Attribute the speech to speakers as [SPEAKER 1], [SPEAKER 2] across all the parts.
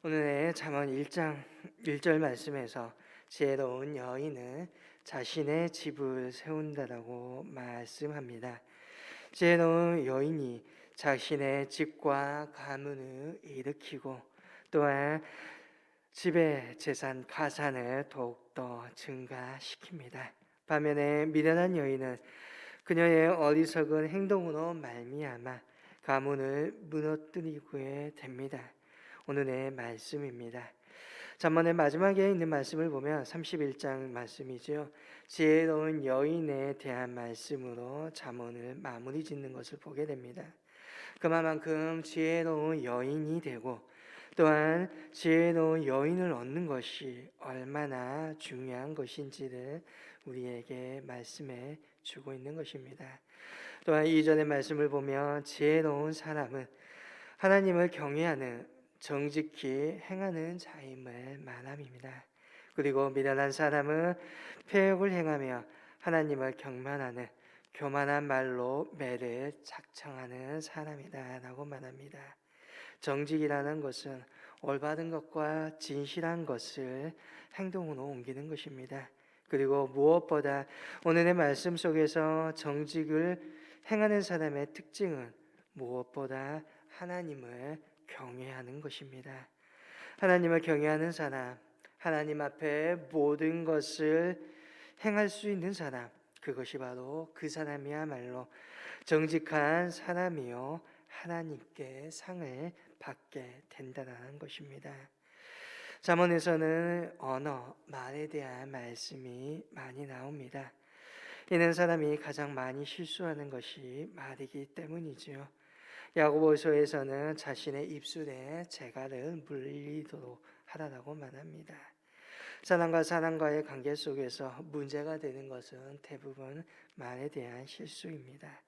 [SPEAKER 1] 오늘의 잠언 1장 1절 말씀에서 지혜로운 여인은 자신의 집을 세운다라고 말씀합니다. 지혜로운 여인이 자신의 집과 가문을 일으키고 또한 집의 재산 가산을 더욱더 증가시킵니다. 반면에 미련한 여인은 그녀의 어리석은 행동으로 말미암아 가문을 무너뜨리게 됩니다. 오늘의 말씀입니다. 잠언의 마지막에 있는 말씀을 보면 31장 말씀이죠. 지혜로운 여인에 대한 말씀으로 잠언을 마무리 짓는 것을 보게 됩니다. 그만큼 지혜로운 여인이 되고 또한 지혜로운 여인을 얻는 것이 얼마나 중요한 것인지를 우리에게 말씀해 주고 있는 것입니다. 또한 이전의 말씀을 보면 지혜로운 사람은 하나님을 경외하는 정직히 행하는 자임을 말함입니다. 그리고 미련한 사람은 패역을 행하며 하나님을 경멸하는 교만한 말로 매를 작정하는 사람이다라고 말합니다. 정직이라는 것은 올바른 것과 진실한 것을 행동으로 옮기는 것입니다. 그리고 무엇보다 오늘의 말씀 속에서 정직을 행하는 사람의 특징은 무엇보다 하나님을 경외하는 것입니다. 하나님을 경외하는 사람, 하나님 앞에 모든 것을 행할 수 있는 사람, 그것이 바로 그 사람이야말로 정직한 사람이요 하나님께 상을 받게 된다는 것입니다. 잠언에서는 언어, 말에 대한 말씀이 많이 나옵니다. 이는 사람이 가장 많이 실수하는 것이 말이기 때문이지요. 야고보서에서는 자신의 입술에 재갈을 물리도록 하라고 말합니다. 사람과 사람과의 관계 속에서 문제가 되는 것은 대부분 말에 대한 실수입니다.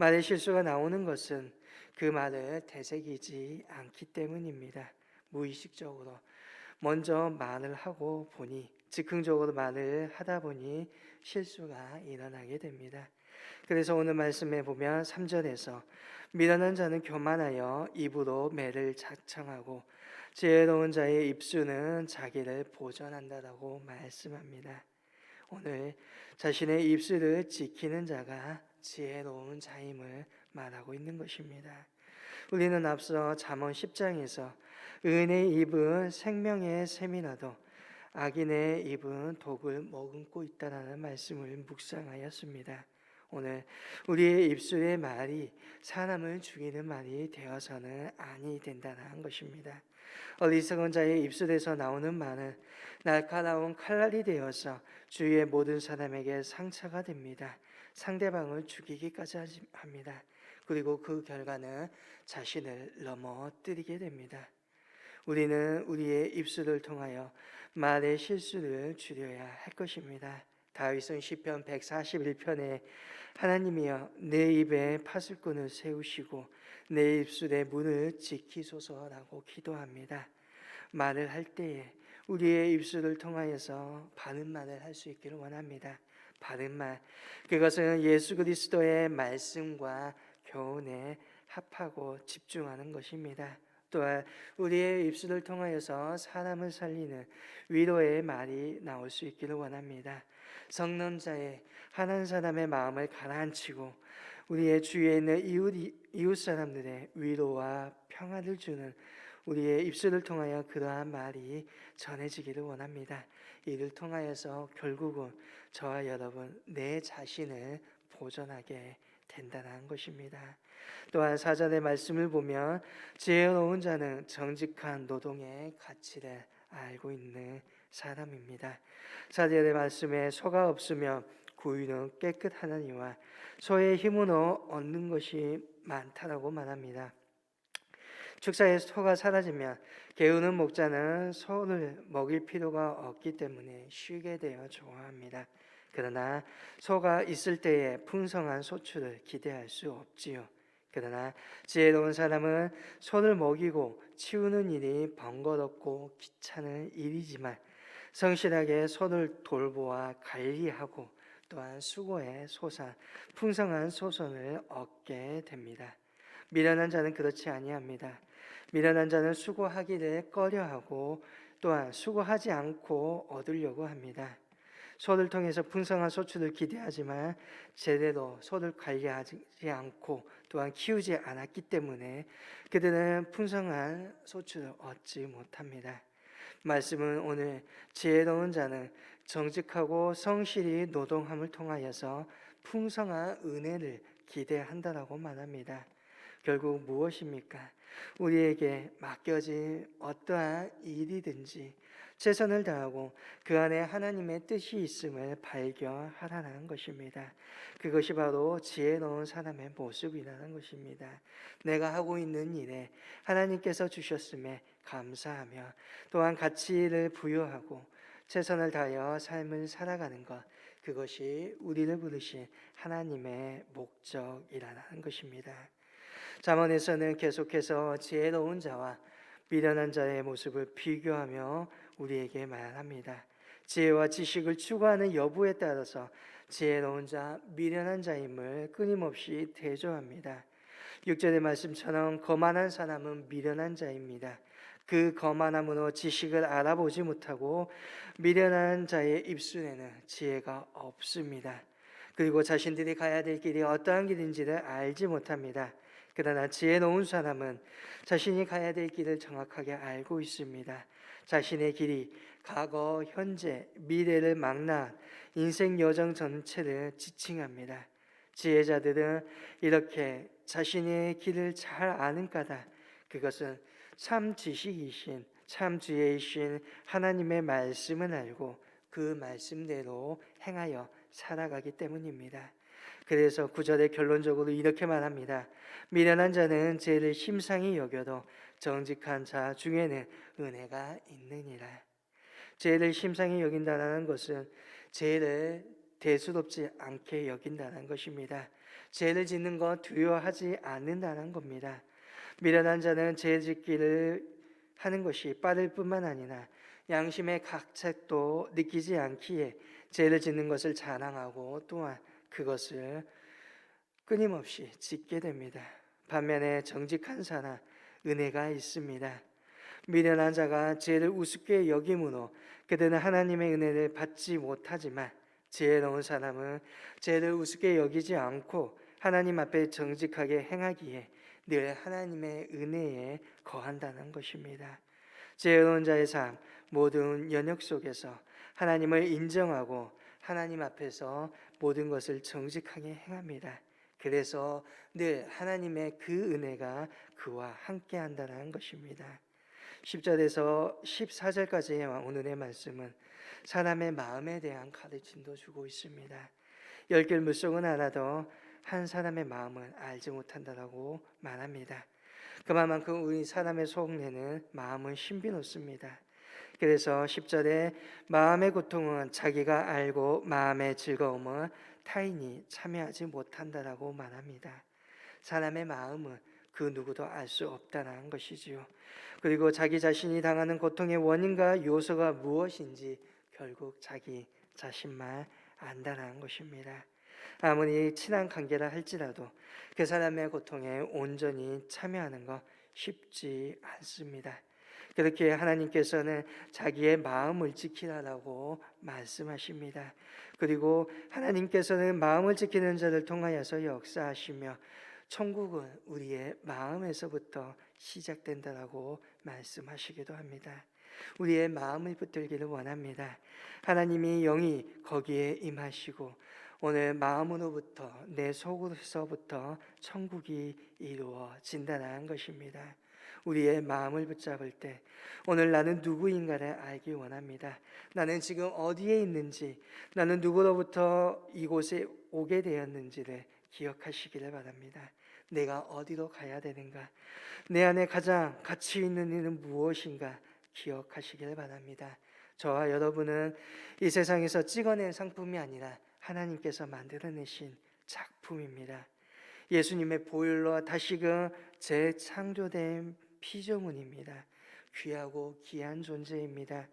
[SPEAKER 1] 말의 실수가 나오는 것은 그 말을 되새기지 않기 때문입니다. 무의식적으로 먼저 말을 하고 보니 즉흥적으로 말을 하다 보니 실수가 일어나게 됩니다. 그래서 오늘 말씀에 보면 3절에서 미련한 자는 교만하여 입으로 매를 작정하고 지혜로운 자의 입술은 자기를 보전한다라고 말씀합니다. 오늘 자신의 입술을 지키는 자가 지혜로운 자임을 말하고 있는 것입니다. 우리는 앞서 잠언 10장에서 의인의 입은 생명의 샘이라도 악인의 입은 독을 머금고 있다라는 말씀을 묵상하였습니다. 오늘 우리의 입술의 말이 사람을 죽이는 말이 되어서는 아니 된다는 것입니다. 어리석은 자의 입술에서 나오는 말은 날카로운 칼날이 되어서 주위의 모든 사람에게 상처가 됩니다. 상대방을 죽이기까지 합니다. 그리고 그 결과는 자신을 넘어뜨리게 됩니다. 우리는 우리의 입술을 통하여 말의 실수를 줄여야 할 것입니다. 다윗은 시편 141편에 하나님이여 내 입에 파수꾼을 세우시고 내 입술의 문을 지키소서라고 기도합니다. 말을 할 때에 우리의 입술을 통하여서 바른 말을 할 수 있기를 원합니다. 바른 말, 그것은 예수 그리스도의 말씀과 교훈에 합하고 집중하는 것입니다. 또한 우리의 입술을 통하여서 사람을 살리는 위로의 말이 나올 수 있기를 원합니다. 성령자의 한 사람의 마음을 가라앉히고 우리의 주위에 있는 이웃 사람들의 위로와 평화를 주는 우리의 입술을 통하여 그러한 말이 전해지기를 원합니다. 이를 통하여서 결국은 저와 여러분 내 자신을 보존하게 된다는 것입니다. 또한 4절의 말씀을 보면 지혜로운 자는 정직한 노동의 가치를 알고 있는 사람입니다. 4절의 말씀에 소가 없으면 구유는 깨끗하나니와 소의 힘으로 얻는 것이 많다라고 말합니다. 축사에서 소가 사라지면 게으른 목자는 소를 먹일 필요가 없기 때문에 쉬게 되어 좋아합니다. 그러나 소가 있을 때에 풍성한 소출을 기대할 수 없지요. 그러나 지혜로운 사람은 소를 먹이고 치우는 일이 번거롭고 귀찮은 일이지만 성실하게 소를 돌보아 관리하고 또한 수고에 솟아 풍성한 소손을 얻게 됩니다. 미련한 자는 그렇지 아니합니다. 미련한 자는 수고하기를 꺼려하고 또한 수고하지 않고 얻으려고 합니다. 소를 통해서 풍성한 소출을 기대하지만 제대로 소를 관리하지 않고 또한 키우지 않았기 때문에 그들은 풍성한 소출을 얻지 못합니다. 말씀은 오늘 지혜로운 자는 정직하고 성실히 노동함을 통하여서 풍성한 은혜를 기대한다라고 말합니다. 결국 무엇입니까? 우리에게 맡겨진 어떠한 일이든지 최선을 다하고 그 안에 하나님의 뜻이 있음을 발견하라는 것입니다. 그것이 바로 지혜로운 사람의 모습이라는 것입니다. 내가 하고 있는 일에 하나님께서 주셨음에 감사하며 또한 가치를 부여하고 최선을 다하여 삶을 살아가는 것, 그것이 우리를 부르신 하나님의 목적이라는 것입니다. 잠언에서는 계속해서 지혜로운 자와 미련한 자의 모습을 비교하며 우리에게 말합니다. 지혜와 지식을 추구하는 여부에 따라서 지혜로운 자, 미련한 자임을 끊임없이 대조합니다. 6절의 말씀처럼 거만한 사람은 미련한 자입니다. 그 거만함으로 지식을 알아보지 못하고 미련한 자의 입술에는 지혜가 없습니다. 그리고 자신들이 가야 될 길이 어떠한 길인지를 알지 못합니다. 그러나 지혜로운 사람은 자신이 가야 될 길을 정확하게 알고 있습니다. 자신의 길이 과거, 현재, 미래를 망라한 인생 여정 전체를 지칭합니다. 지혜자들은 이렇게 자신의 길을 잘 아는 까닭, 그것은 참 지식이신, 참 지혜이신 하나님의 말씀을 알고 그 말씀대로 행하여 살아가기 때문입니다. 그래서 9절에 결론적으로 이렇게 말합니다. 미련한 자는 죄를 심상히 여겨도 정직한 자 중에는 은혜가 있느니라. 죄를 심상히 여긴다는 것은 죄를 대수롭지 않게 여긴다는 것입니다. 죄를 짓는 것 두려워하지 않는다는 겁니다. 미련한 자는 죄 짓기를 하는 것이 빠를 뿐만 아니라 양심의 각책도 느끼지 않기에 죄를 짓는 것을 자랑하고 또한 그것을 끊임없이 짓게 됩니다. 반면에 정직한 사람, 은혜가 있습니다. 미련한 자가 죄를 우습게 여김으로 그들은 하나님의 은혜를 받지 못하지만 지혜로운 사람은 죄를 우습게 여기지 않고 하나님 앞에 정직하게 행하기에 늘 하나님의 은혜에 거한다는 것입니다. 지혜로운 자의 삶, 모든 연역 속에서 하나님을 인정하고 하나님 앞에서 모든 것을 정직하게 행합니다. 그래서 늘 하나님의 그 은혜가 그와 함께 한다는 것입니다. 10절에서 14절까지의 오늘의 말씀은 사람의 마음에 대한 가르침도 주고 있습니다. 열길 물속은 알아도 한 사람의 마음을 알지 못한다라고 말합니다. 그만큼 우리 사람의 속내는 마음은 신비롭습니다. 그래서 10절에 마음의 고통은 자기가 알고 마음의 즐거움은 타인이 참여하지 못한다라고 말합니다. 사람의 마음은 그 누구도 알 수 없다는 것이지요. 그리고 자기 자신이 당하는 고통의 원인과 요소가 무엇인지 결국 자기 자신만 안다는 것입니다. 아무리 친한 관계라 할지라도 그 사람의 고통에 온전히 참여하는 것 쉽지 않습니다. 그렇게 하나님께서는 자기의 마음을 지키라라고 말씀하십니다. 그리고 하나님께서는 마음을 지키는 자를 통하여서 역사하시며 천국은 우리의 마음에서부터 시작된다라고 말씀하시기도 합니다. 우리의 마음을 붙들기를 원합니다. 하나님이 영이 거기에 임하시고 오늘 마음으로부터 내 속으로서부터 천국이 이루어진다는 것입니다. 우리의 마음을 붙잡을 때 오늘 나는 누구인가를 알기 원합니다. 나는 지금 어디에 있는지, 나는 누구로부터 이곳에 오게 되었는지를 기억하시기를 바랍니다. 내가 어디로 가야 되는가? 내 안에 가장 가치 있는 일은 무엇인가? 기억하시기를 바랍니다. 저와 여러분은 이 세상에서 찍어낸 상품이 아니라 하나님께서 만들어내신 작품입니다. 예수님의 보혈로 다시금 재창조된 피조물입니다. 귀하고 귀한 존재입니다.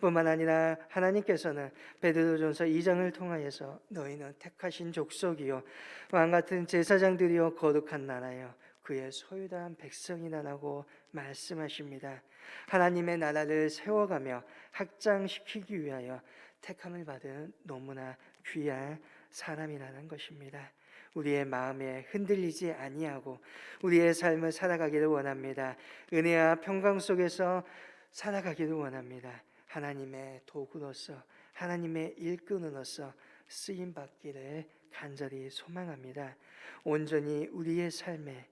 [SPEAKER 1] 뿐만 아니라 하나님께서는 베드로전서 2장을 통하여서 너희는 택하신 족속이요 왕 같은 제사장들이요 거룩한 나라요 그의 소유한 백성이다라고 말씀하십니다. 하나님의 나라를 세워가며 확장시키기 위하여 택함을 받은 너무나 귀한 사람이라는 것입니다. 우리의 마음에 흔들리지 아니하고 우리의 삶을 살아가기를 원합니다. 은혜와 평강 속에서 살아가기를 원합니다. 하나님의 도구로서, 하나님의 일꾼으로서 쓰임 받기를 간절히 소망합니다. 온전히 우리의 삶에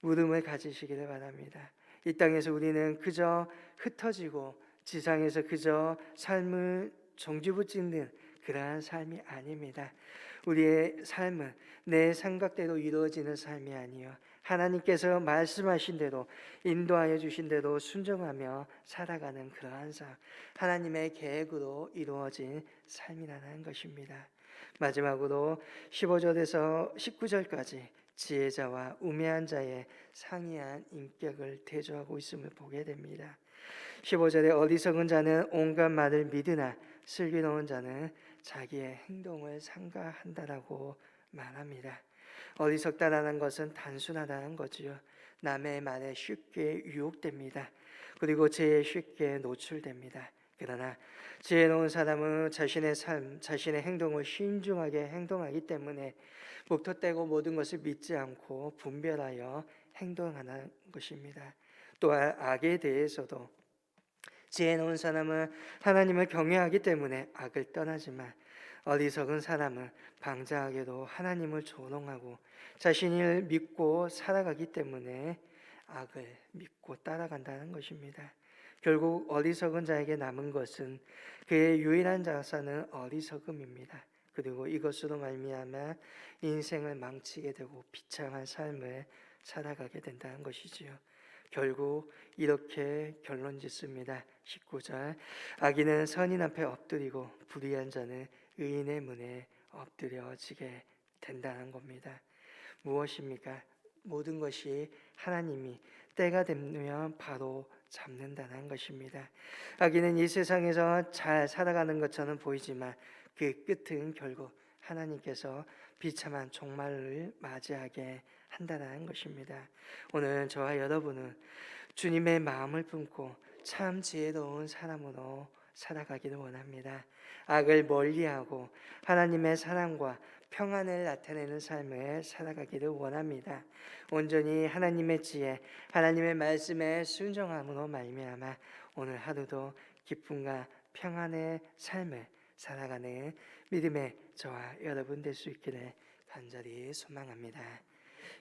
[SPEAKER 1] 물음을 가지시기를 바랍니다. 이 땅에서 우리는 그저 흩어지고 지상에서 그저 삶을 정지부짓는 그러한 삶이 아닙니다. 우리의 삶은 내 생각대로 이루어지는 삶이 아니요 하나님께서 말씀하신 대로 인도하여 주신 대로 순종하며 살아가는 그러한 삶, 하나님의 계획으로 이루어진 삶이라는 것입니다. 마지막으로 15절에서 19절까지 지혜자와 우매한 자의 상이한 인격을 대조하고 있음을 보게 됩니다. 15절에 어리석은 자는 온갖 말을 믿으나 슬기로운 자는 자기의 행동을 삼가한다라고 말합니다. 어리석다라는 것은 단순하다는 거지요. 남의 말에 쉽게 유혹됩니다. 그리고 죄에 쉽게 노출됩니다. 그러나 지혜로운 사람은 자신의 삶, 자신의 행동을 신중하게 행동하기 때문에 목토 떼고 모든 것을 믿지 않고 분별하여 행동하는 것입니다. 또한 악에 대해서도 지혜로운 사람은 하나님을 경외하기 때문에 악을 떠나지만 어리석은 사람은 방자하게도 하나님을 조롱하고 자신을 믿고 살아가기 때문에 악을 믿고 따라간다는 것입니다. 결국 어리석은 자에게 남은 것은 그의 유일한 자산은 어리석음입니다. 그리고 이것으로 말미암아 인생을 망치게 되고 비참한 삶을 살아가게 된다는 것이지요. 결국 이렇게 결론 짓습니다. 19절 악인은 선인 앞에 엎드리고 불의한 자는 의인의 문에 엎드려지게 된다는 겁니다. 무엇입니까? 모든 것이 하나님이 때가 되면 바로 잡는다는 것입니다. 악인은 이 세상에서 잘 살아가는 것처럼 보이지만 그 끝은 결국 하나님께서 비참한 종말을 맞이하게 한다는 것입니다. 오늘 저와 여러분은 주님의 마음을 품고 참 지혜로운 사람으로 살아가기를 원합니다. 악을 멀리하고 하나님의 사랑과 평안을 나타내는 삶을 살아가기를 원합니다. 온전히 하나님의 지혜, 하나님의 말씀에 순종함으로 말미암아 오늘 하루도 기쁨과 평안의 삶을 살아가는 믿음의 저와 여러분 될 수 있기를 간절히 소망합니다.